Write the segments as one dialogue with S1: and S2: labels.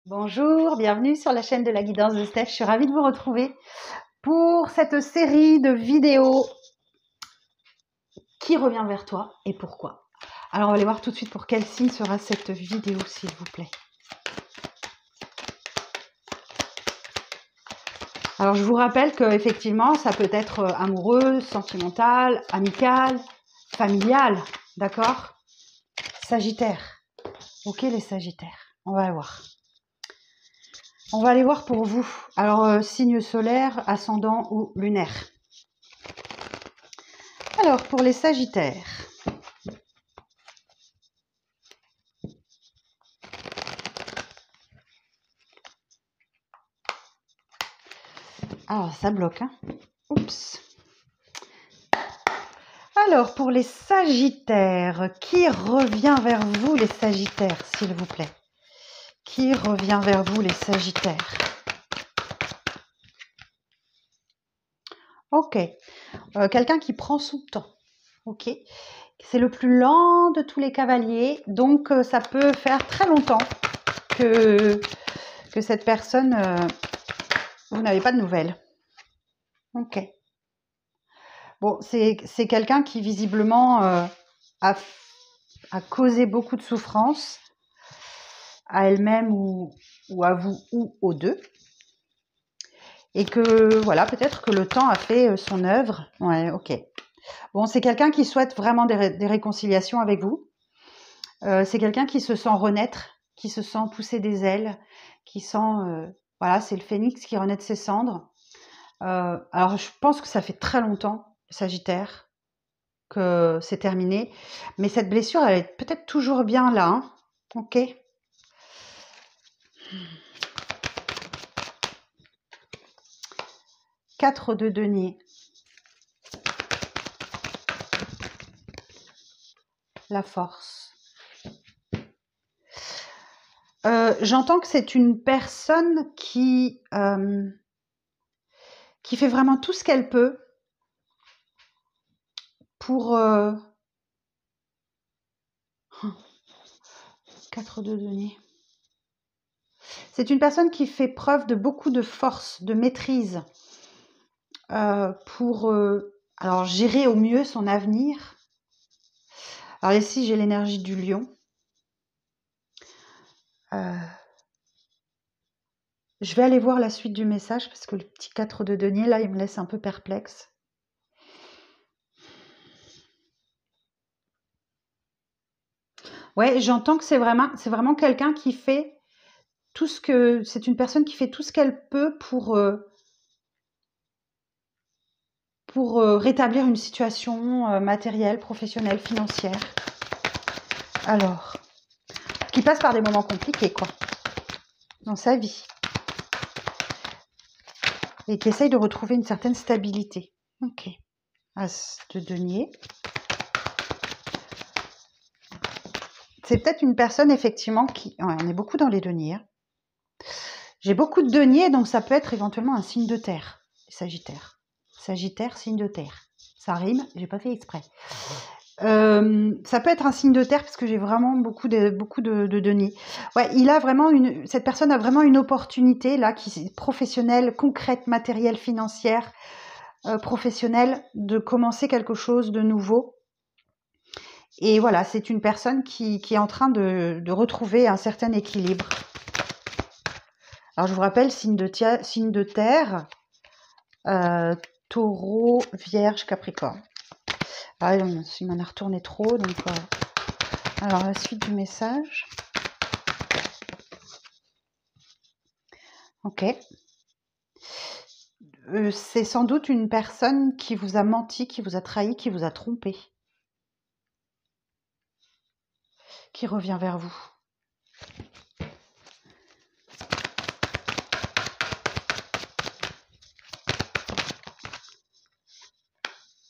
S1: Bonjour, bienvenue sur la chaîne de la guidance de Steph. Je suis ravie de vous retrouver pour cette série de vidéos qui revient vers toi et pourquoi. Alors on va aller voir tout de suite pour quel signe sera cette vidéo, s'il vous plaît. Alors je vous rappelle que effectivement ça peut être amoureux, sentimental, amical, familial, d'accord? Sagittaire. Ok les Sagittaires, on va voir. On va aller voir pour vous. Alors, signe solaire, ascendant ou lunaire. Alors, pour les Sagittaires. Ah, ça bloque, hein. Oups. Alors, pour les Sagittaires, qui revient vers vous, les Sagittaires, s'il vous plaît? Qui revient vers vous, les Sagittaires? Ok. Quelqu'un qui prend son temps. Ok. C'est le plus lent de tous les cavaliers. Donc, ça peut faire très longtemps que cette personne, vous n'avez pas de nouvelles. Ok. Bon, c'est quelqu'un qui visiblement a causé beaucoup de souffrance à elle-même ou à vous ou aux deux. Et que, voilà, peut-être que le temps a fait son œuvre. Ouais, ok. Bon, c'est quelqu'un qui souhaite vraiment des réconciliations avec vous. C'est quelqu'un qui se sent renaître, qui se sent pousser des ailes, qui sent... voilà, c'est le phénix qui renaît de ses cendres. Alors, je pense que ça fait très longtemps, Sagittaire, que c'est terminé. Mais cette blessure, elle est peut-être toujours bien là. Hein, ok. Quatre de denier. La force. J'entends que c'est une personne qui fait vraiment tout ce qu'elle peut pour... 4 de denier. C'est une personne qui fait preuve de beaucoup de force, de maîtrise pour alors gérer au mieux son avenir. Alors ici, j'ai l'énergie du lion. Je vais aller voir la suite du message parce que le petit 4 de denier, là, il me laisse un peu perplexe. Ouais, j'entends que c'est vraiment quelqu'un qui fait tout ce que... C'est une personne qui fait tout ce qu'elle peut pour rétablir une situation matérielle, professionnelle, financière. Alors, qui passe par des moments compliqués, quoi, dans sa vie. Et qui essaye de retrouver une certaine stabilité. Ok. As de denier. C'est peut-être une personne, effectivement, qui... Ouais, on est beaucoup dans les deniers. Hein. J'ai beaucoup de deniers, donc ça peut être éventuellement un signe de terre. Sagittaire. Sagittaire, signe de terre. Ça rime, j'ai pas fait exprès. Ça peut être un signe de terre parce que j'ai vraiment beaucoup de deniers. Ouais, cette personne a vraiment une opportunité là, qui professionnelle, concrète, matérielle, financière, professionnelle, de commencer quelque chose de nouveau. Et voilà, c'est une personne qui est en train de retrouver un certain équilibre. Alors je vous rappelle, signe de terre, taureau, vierge, capricorne. Ah, il m'en a retourné trop, donc... Alors, la suite du message. Ok. C'est sans doute une personne qui vous a menti, qui vous a trahi, qui vous a trompé. Qui revient vers vous.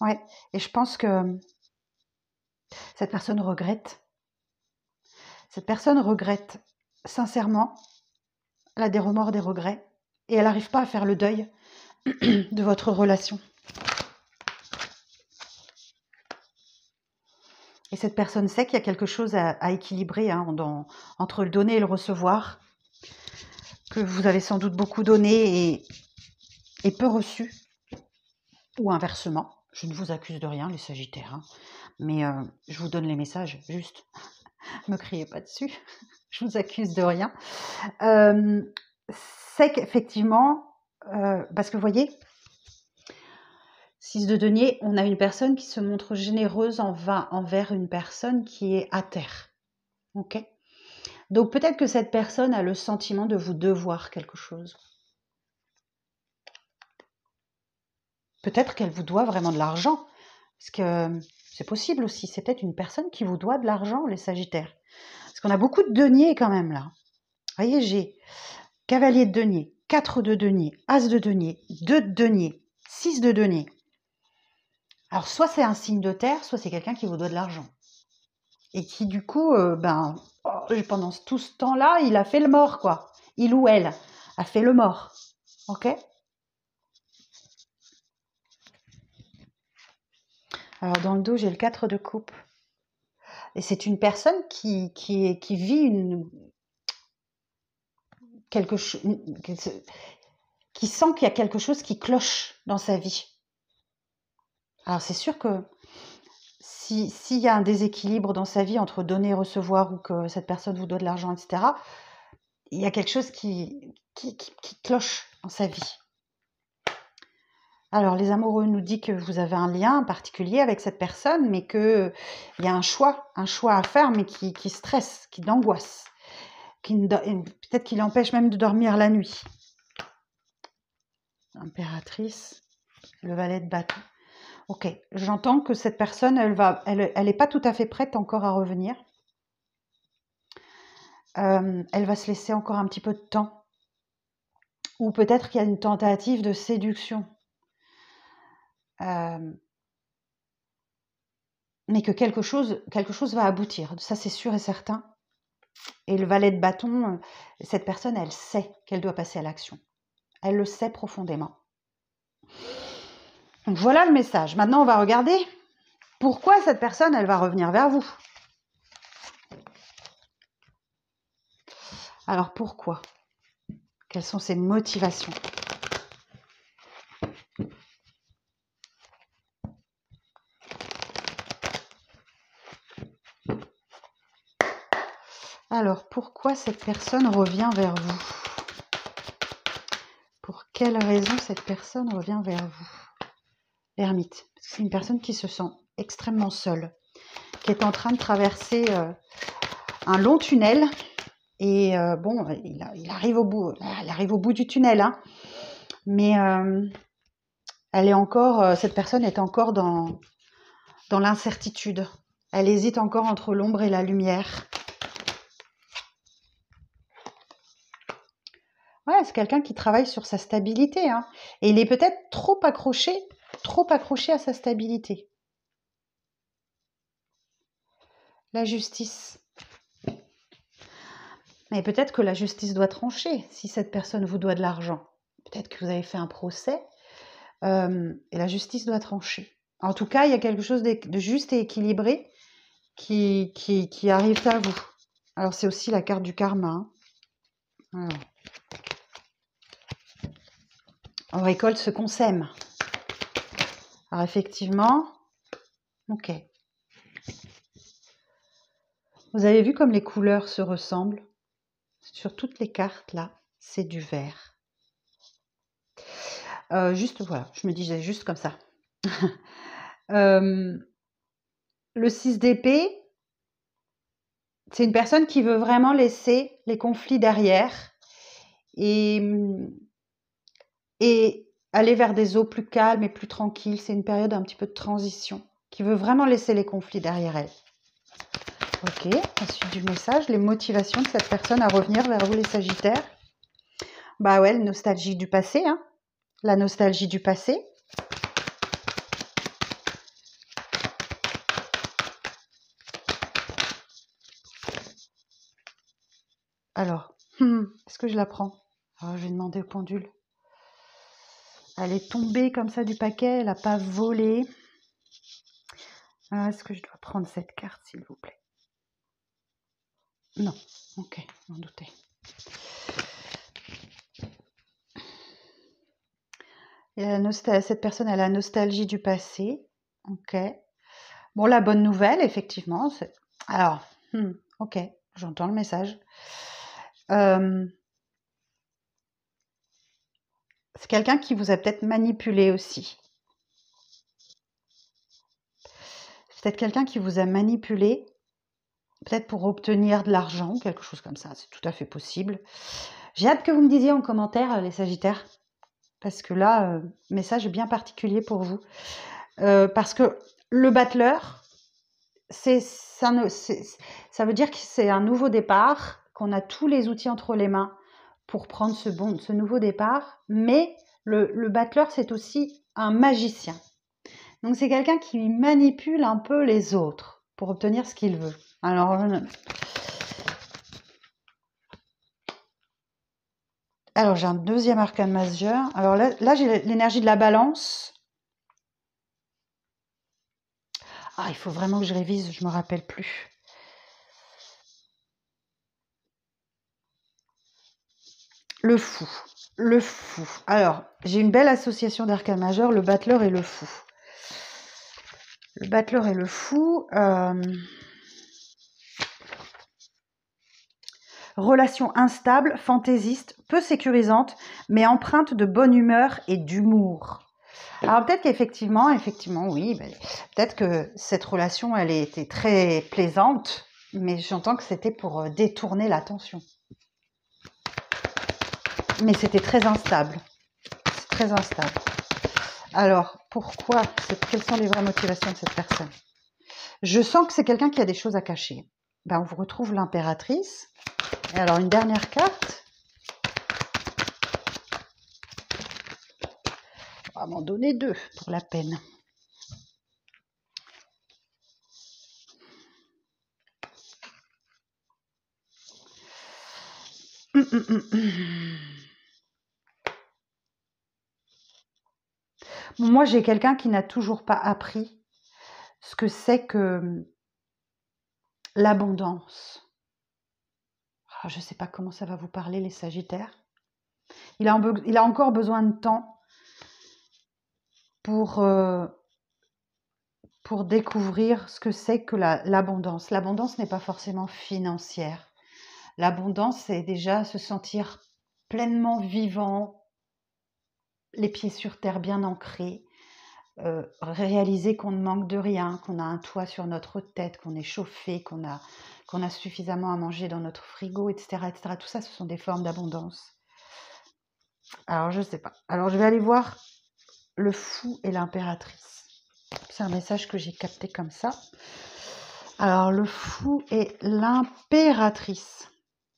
S1: Ouais, et je pense que cette personne regrette. Cette personne regrette sincèrement. Elle a des remords, des regrets. Et elle n'arrive pas à faire le deuil de votre relation. Et cette personne sait qu'il y a quelque chose à équilibrer hein, entre le donner et le recevoir. que vous avez sans doute beaucoup donné et peu reçu, ou inversement. Je ne vous accuse de rien, les Sagittaires, hein, mais je vous donne les messages, juste. Me criez pas dessus, je vous accuse de rien. C'est qu'effectivement, parce que vous voyez, 6 de denier, on a une personne qui se montre généreuse envers une personne qui est à terre. Ok ? Donc peut-être que cette personne a le sentiment de vous devoir quelque chose. Peut-être qu'elle vous doit vraiment de l'argent. Parce que c'est possible aussi. C'est peut-être une personne qui vous doit de l'argent, les Sagittaires. Parce qu'on a beaucoup de deniers quand même là. Vous voyez, j'ai cavalier de denier, 4 de denier, as de denier, 2 de denier, 6 de denier. Alors soit c'est un signe de terre, soit c'est quelqu'un qui vous doit de l'argent. Et qui du coup, pendant tout ce temps-là, il a fait le mort, quoi. Il ou elle a fait le mort. Ok ? Alors dans le dos, j'ai le 4 de coupe. Et c'est une personne qui vit quelque chose, qui sent qu'il y a quelque chose qui cloche dans sa vie. Alors c'est sûr que s'il y a un déséquilibre dans sa vie entre donner et recevoir, ou que cette personne vous doit de l'argent, etc., il y a quelque chose qui cloche dans sa vie. Alors, les amoureux nous disent que vous avez un lien particulier avec cette personne, mais qu'il y a un choix à faire, mais qui stresse, qui d'angoisse, peut-être qui l'empêche même de dormir la nuit. Impératrice, le valet de bâton. Ok, j'entends que cette personne, elle est pas tout à fait prête encore à revenir. Elle va se laisser encore un petit peu de temps. Ou peut-être qu'il y a une tentative de séduction. Mais que quelque chose va aboutir. Ça, c'est sûr et certain. Et le valet de bâton, cette personne, elle sait qu'elle doit passer à l'action. Elle le sait profondément. Donc voilà le message. Maintenant, on va regarder pourquoi cette personne, elle va revenir vers vous. Alors pourquoi ? Quelles sont ses motivations ? Alors pourquoi cette personne revient vers vous ? Pour quelle raison cette personne revient vers vous ? L'ermite. C'est une personne qui se sent extrêmement seule, qui est en train de traverser un long tunnel. Et il arrive au bout. Elle arrive au bout du tunnel, hein. Mais cette personne est encore dans l'incertitude. Elle hésite encore entre l'ombre et la lumière. Ouais, c'est quelqu'un qui travaille sur sa stabilité, hein. Et il est peut-être trop accroché à sa stabilité. La justice. Mais peut-être que la justice doit trancher si cette personne vous doit de l'argent. Peut-être que vous avez fait un procès et la justice doit trancher. En tout cas, il y a quelque chose de juste et équilibré qui arrive à vous. Alors, c'est aussi la carte du karma, hein. Alors, on récolte ce qu'on sème. Alors, effectivement, ok. Vous avez vu comme les couleurs se ressemblent ? Sur toutes les cartes, là, c'est du vert. Juste, voilà, je me disais juste comme ça. Le 6 d'épée, c'est une personne qui veut vraiment laisser les conflits derrière et aller vers des eaux plus calmes et plus tranquilles. C'est une période un petit peu de transition, qui veut vraiment laisser les conflits derrière elle. Ok, la suite du message, les motivations de cette personne à revenir vers vous, les Sagittaires. Bah ouais, la nostalgie du passé, hein. La nostalgie du passé. Alors, est-ce que je la prends ? Alors, je vais demander au pendule. Elle est tombée comme ça du paquet, elle n'a pas volé. Est-ce que je dois prendre cette carte, s'il vous plaît ? Non. Ok, j'en doutais. Cette personne a la nostalgie du passé. Ok. Bon, la bonne nouvelle, effectivement. Alors, ok, j'entends le message. C'est quelqu'un qui vous a peut-être manipulé aussi. C'est peut-être quelqu'un qui vous a manipulé, peut-être pour obtenir de l'argent, quelque chose comme ça. C'est tout à fait possible. J'ai hâte que vous me disiez en commentaire, les Sagittaires, parce que là, message bien particulier pour vous. Parce que le battleur, ça veut dire que c'est un nouveau départ, qu'on a tous les outils entre les mains pour prendre ce nouveau départ, mais le battleur, c'est aussi un magicien. Donc c'est quelqu'un qui manipule un peu les autres pour obtenir ce qu'il veut. Alors j'ai un deuxième arcane majeur. Alors là j'ai l'énergie de la balance. Ah, il faut vraiment que je révise, je me rappelle plus. Le fou. Le fou. Alors, j'ai une belle association d'arcanes majeurs, le battleur et le fou. Le battleur et le fou. Relation instable, fantaisiste, peu sécurisante, mais empreinte de bonne humeur et d'humour. Alors peut-être qu'effectivement, oui, peut-être que cette relation, elle était très plaisante, mais j'entends que c'était pour détourner l'attention. Mais c'était très instable. C'est très instable. Alors, pourquoi? Quelles sont les vraies motivations de cette personne? Je sens que c'est quelqu'un qui a des choses à cacher. On vous retrouve l'impératrice. Et alors, une dernière carte. On va m'en donner 2 pour la peine. Bon, moi, j'ai quelqu'un qui n'a toujours pas appris ce que c'est que l'abondance. Je ne sais pas comment ça va vous parler, les Sagittaires. Il a encore besoin de temps pour découvrir ce que c'est que l'abondance. L'abondance n'est pas forcément financière. L'abondance, c'est déjà se sentir pleinement vivant, les pieds sur terre bien ancrés, réaliser qu'on ne manque de rien, qu'on a un toit sur notre tête, qu'on est chauffé, qu'on a suffisamment à manger dans notre frigo, etc., etc. Tout ça, ce sont des formes d'abondance. Alors, je ne sais pas. Alors, je vais aller voir le fou et l'impératrice. C'est un message que j'ai capté comme ça. Alors, le fou et l'impératrice.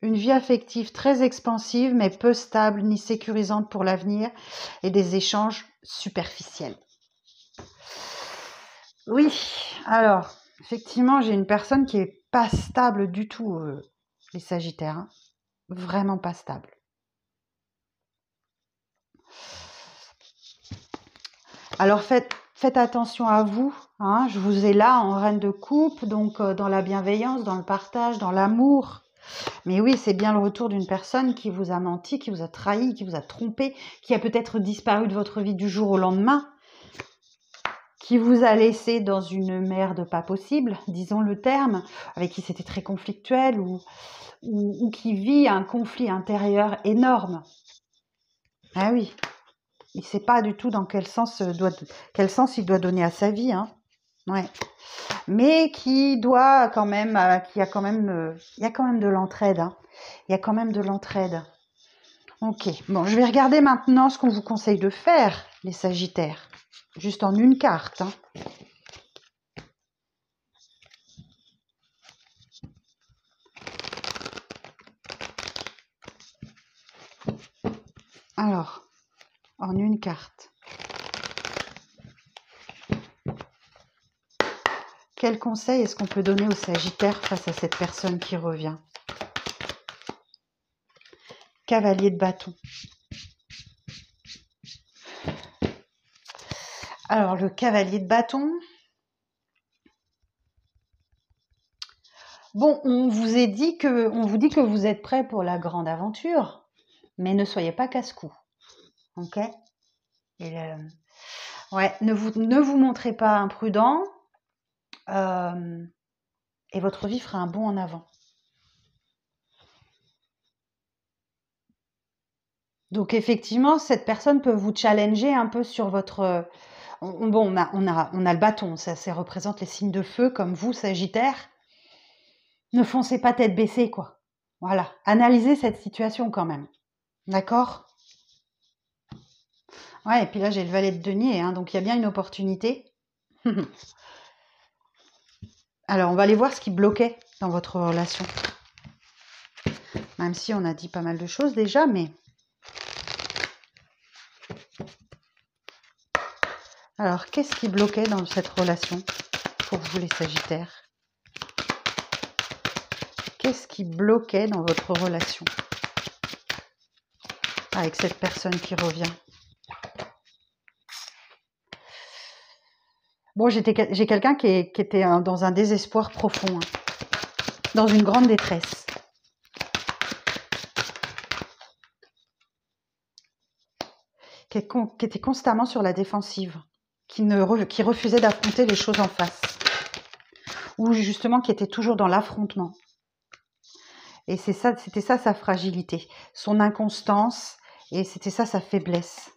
S1: Une vie affective très expansive, mais peu stable ni sécurisante pour l'avenir, et des échanges superficiels. Oui, alors, effectivement, j'ai une personne qui n'est pas stable du tout, les Sagittaires. Hein. Vraiment pas stable. Alors, faites attention à vous. Hein. Je vous ai là en reine de coupe, donc dans la bienveillance, dans le partage, dans l'amour. Mais oui, c'est bien le retour d'une personne qui vous a menti, qui vous a trahi, qui vous a trompé, qui a peut-être disparu de votre vie du jour au lendemain, qui vous a laissé dans une merde pas possible, disons le terme, avec qui c'était très conflictuel ou qui vit un conflit intérieur énorme. Ah oui, il ne sait pas du tout dans quel sens il doit donner à sa vie. Hein. Ouais. Mais qui doit quand même, il y a quand même de l'entraide. Hein. Il y a quand même de l'entraide. Ok, bon, je vais regarder maintenant ce qu'on vous conseille de faire, les Sagittaires. Juste en une carte. Hein. Alors, en une carte. Quel conseil est-ce qu'on peut donner aux Sagittaires face à cette personne qui revient? Cavalier de bâton. Alors, le cavalier de bâton. Bon, on vous dit que vous êtes prêt pour la grande aventure, mais ne soyez pas casse-cou. Ok? Et ouais, ne vous montrez pas imprudent et votre vie fera un bond en avant. Donc effectivement, cette personne peut vous challenger un peu sur votre... Bon, on a le bâton, ça représente les signes de feu comme vous, Sagittaire. Ne foncez pas tête baissée, quoi. Voilà, analysez cette situation quand même. D'accord? Ouais, et puis là, j'ai le valet de denier, hein, donc il y a bien une opportunité. Alors, on va aller voir ce qui bloquait dans votre relation. Même si on a dit pas mal de choses déjà, mais... Alors, qu'est-ce qui bloquait dans cette relation pour vous, les Sagittaires? Qu'est-ce qui bloquait dans votre relation avec cette personne qui revient? Bon, j'ai quelqu'un qui était dans un désespoir profond, hein, dans une grande détresse. Qui était constamment sur la défensive, qui refusait d'affronter les choses en face, ou justement qui était toujours dans l'affrontement. Et c'était ça sa fragilité, son inconstance, et c'était ça sa faiblesse.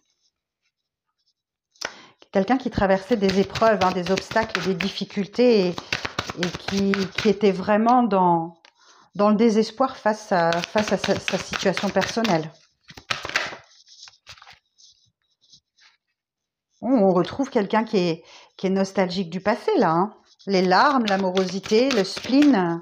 S1: Quelqu'un qui traversait des épreuves, hein, des obstacles, des difficultés, et qui était vraiment dans le désespoir face à sa situation personnelle. On retrouve quelqu'un qui est nostalgique du passé, là. Hein. Les larmes, l'amorosité, le spleen.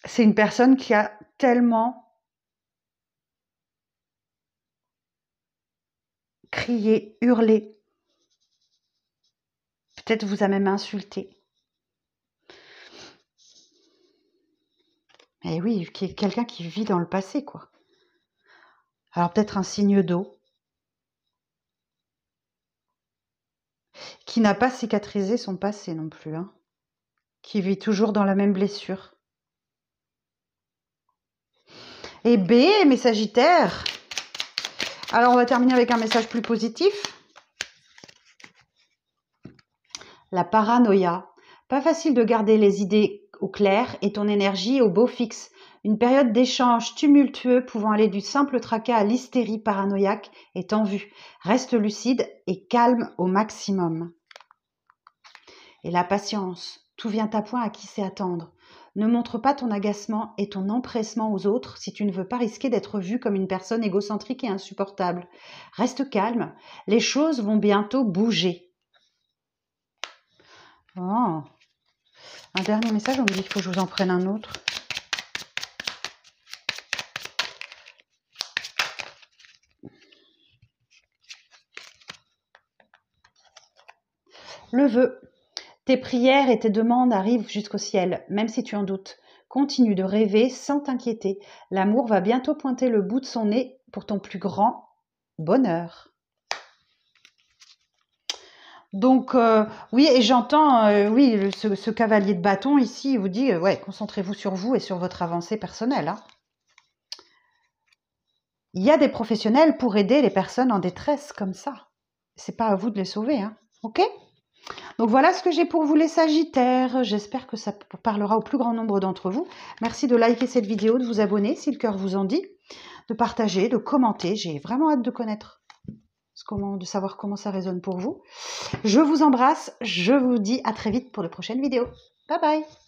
S1: C'est une personne qui a tellement crié, hurlé. Peut-être vous a même insulté. Eh oui, quelqu'un qui vit dans le passé, quoi. Alors peut-être un signe d'eau. Qui n'a pas cicatrisé son passé non plus. Hein. Qui vit toujours dans la même blessure. Et B, mes Sagittaires. Alors on va terminer avec un message plus positif. La paranoïa. Pas facile de garder les idées au clair et ton énergie au beau fixe. Une période d'échange tumultueux pouvant aller du simple tracas à l'hystérie paranoïaque est en vue. Reste lucide et calme au maximum. Et la patience. Tout vient à point à qui sait attendre. Ne montre pas ton agacement et ton empressement aux autres si tu ne veux pas risquer d'être vu comme une personne égocentrique et insupportable. Reste calme. Les choses vont bientôt bouger. Oh. Un dernier message, on me dit qu'il faut que je vous en prenne un autre. Le vœu. Tes prières et tes demandes arrivent jusqu'au ciel, même si tu en doutes. Continue de rêver sans t'inquiéter. L'amour va bientôt pointer le bout de son nez pour ton plus grand bonheur. Donc, oui, et j'entends, oui, ce cavalier de bâton ici, il vous dit, ouais, concentrez-vous sur vous et sur votre avancée personnelle. Hein. Il y a des professionnels pour aider les personnes en détresse comme ça. C'est pas à vous de les sauver, hein. Ok ? Donc voilà ce que j'ai pour vous les Sagittaires. J'espère que ça parlera au plus grand nombre d'entre vous. Merci de liker cette vidéo, de vous abonner si le cœur vous en dit, de partager, de commenter. J'ai vraiment hâte de connaître, de savoir comment ça résonne pour vous. Je vous embrasse, je vous dis à très vite pour de prochaines vidéos. Bye bye!